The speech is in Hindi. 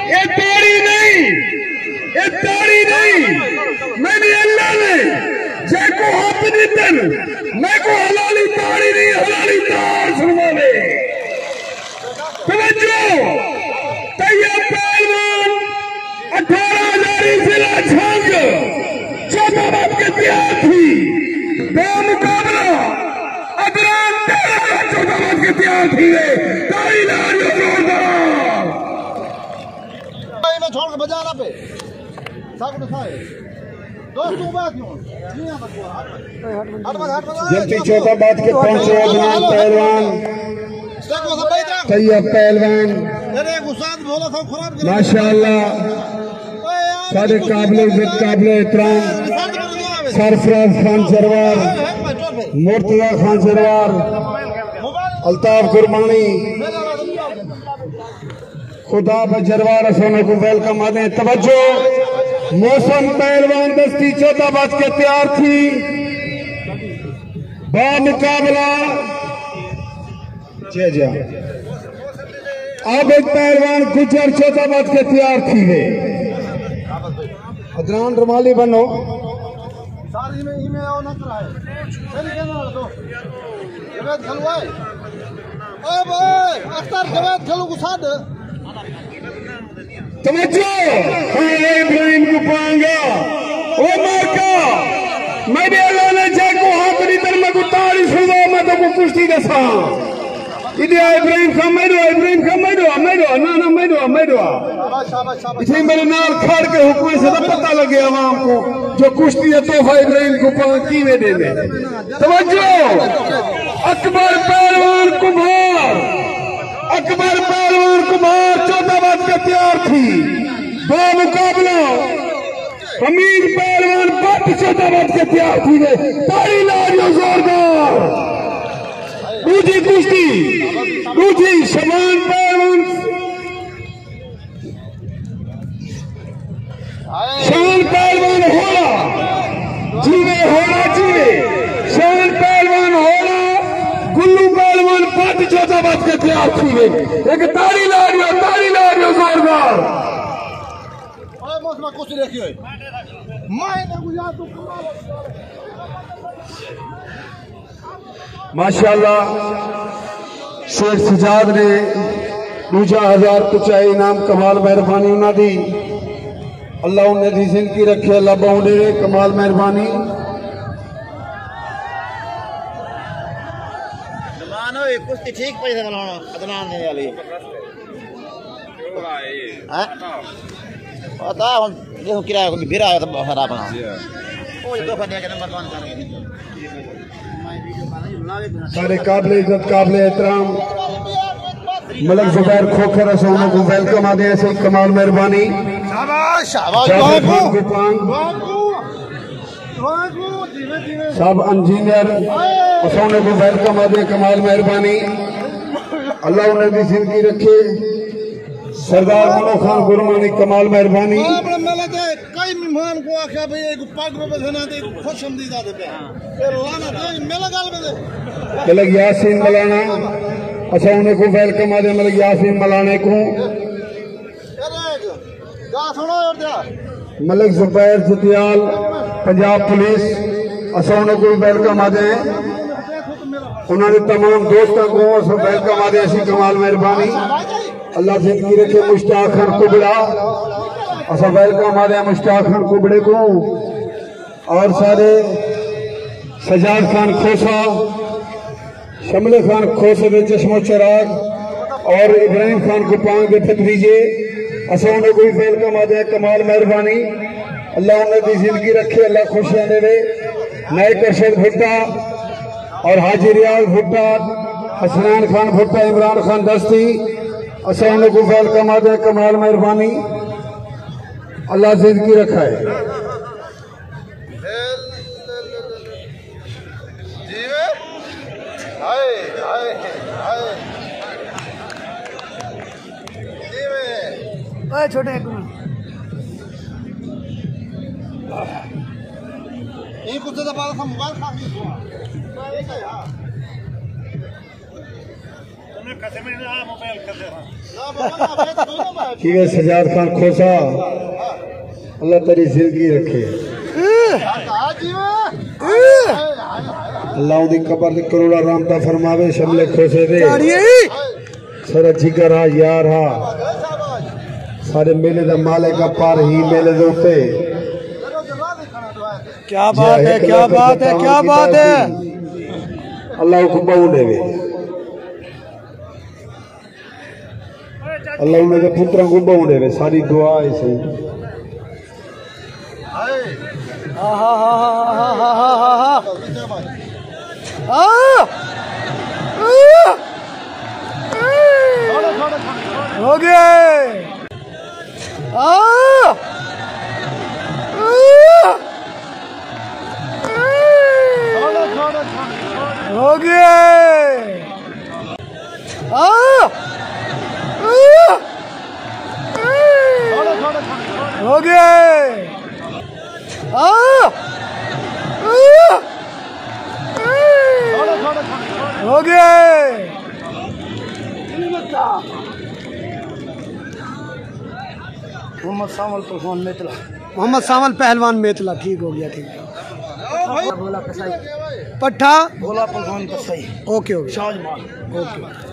ये ताड़ी नहीं, ये ताड़ी नहीं, मैंने अल्लाह ने जैको हाथ दितन मैं को हलाली ताड़ी नहीं हलाली तार सुनवावे। तवज्जो तैयार पहलवान 18,000 जिला छंग चौथाबाद के तैयार थी मुकाबला अदरान 13 चौथाबाद के तैयार थी ताड़ी लारियो जोरदार छोड़ के बजाना पे साकुट खाए दोस्तों बात क्यों जबकि चौथाबाद के पहुंचे अदनान पहलवान तैयब पहलवान माशाअल्लाह सारे काबिल इज्जत काबिल एहतराम सरफराज खान सरवार मुर्तजा खान सरवार अल्ताफ कुरबानी खुदा बजरवार सोने को वेलकम आते हैं। तवज्जो मौसम पहलवान दस्ती चौथाबाद के तैयार थी बामुकाबला जी अब एक पहलवान गुजर चौथाबाद के तैयार थी है अदनान रुमाली बनो तवज्जो इब्राहिम को पाएंगा ओ माका मैंने अल्लाह ने जैको हाथ नहीं तर मैं को ताड़ी सुनो मैं तो को कुश्ती दसा इधर इब्राहिम का मैं ना इसे मेरे नाल खड़ के हुक्म से तो पता लगे आवाम को जो कुश्ती है तोहफा इब्राहिम को की में देने। तवज्जो अकबर पहलवान कुमार चौथाबाद के तैयार थी बामुकाबला हमीद पहलवान भट्ट चौथाबाद के तैयार थी ताड़ी लारियो जोरदार दूसरी कुश्ती दूसरी शमान पहलवान शान पहलवान होला जीवे शान पहलवान होला गुल्लू पहलवान भट्ट चौथाबाद के तैयार थी एक ताड़ी लारियो जोरदार माशाअल्लाह शेर सजाद ने 5000 कुछ इनाम कमाल मेहरबानी उन्होंने अल्लाह उन्हें दी जिंदगी रखे अल्लाह बाउंडे कमाल मेहरबानी कुश्ती ठीक पैसे अदनान ने वाली पता देखो किराया को गिरा है तो खराब बना ओ ये दफा दिया के नंबर 1 कर सारे काबिल इज्जत काबिल एहतराम मलिक जुबैर खोखर सोनों को वेलकम आते हैं ऐसे कमाल मेहरबानी सब इंजीनियर सोने को वेलकम आते कमाल मेहरबानी अल्लाह उन्हें भी जिंदगी रखे सरदार मनो खान गुरमानी कमाल मेहरबानी कई मेहमान को आख्या भाई एक पग पे बसना दे खुशमदीदा दे फिर लाना दे मेला गाल में मलिक यासीन मलाना अच्छा उन्हें को वेलकम आते मलिक यासीन मलाने को मलिक जुबैर जतियाल पंजाब पुलिस अच्छा उन्हें को वेलकम आते उन्होंने तमाम दोस्तों को वेलकम आते ऐसी कमाल मेहरबानी अल्लाह जिंदगी रखे मुश्ताक खान कुबड़ा अच्छा वेलकम आते हैं मुश्ताक खान कुबड़े को और सारे सजाद खान खोसा शमले खान खोसे में चश्मो चराग और इब्राहिम खान को पांग के फतरीजे अच्छा उन्हें कोई वेलकम आते हैं कमाल मेहरबानी अल्लाह उन्हें दी जिंदगी रखे अल्लाह खुशियां देवे नए कशद भुट्टा और हाजी रियाज भुट्टा हसनैन खान भुट्टा इमरान खान दस्ती अच्छा उन्हें को वेलकम आते हैं कमाल मेहरबानी अल्लाह जिंदगी रखा है। छोटे कुछ मोबाइल खा ठीक है सजाद खान खोसा, अल्लाह तेरी जिंदगी रखे, अल्लाह दी कबर दी करोड़ा रामता फरमावे, शमले खोसे दे सारा जिगर हा यार हा, सारे मेले दा मालिक का पार ही मेले दे उत्ते। क्या बात है, क्या बात है, क्या बात है। अल्लाह को बहु देवे, अल्लाह उनके पुत्रों को बहु देवे, सारी दुआ है सही। हो गए, हो गए, हो गए, हो गए। मोहम्मद सावल पहलवान मेतला, मोहम्मद सावल पहलवान मेतला, ठीक हो गया, ठीक है। पट्ठा भोला पहलवान कसाई, ओके ओके, शाहजमान, ओके।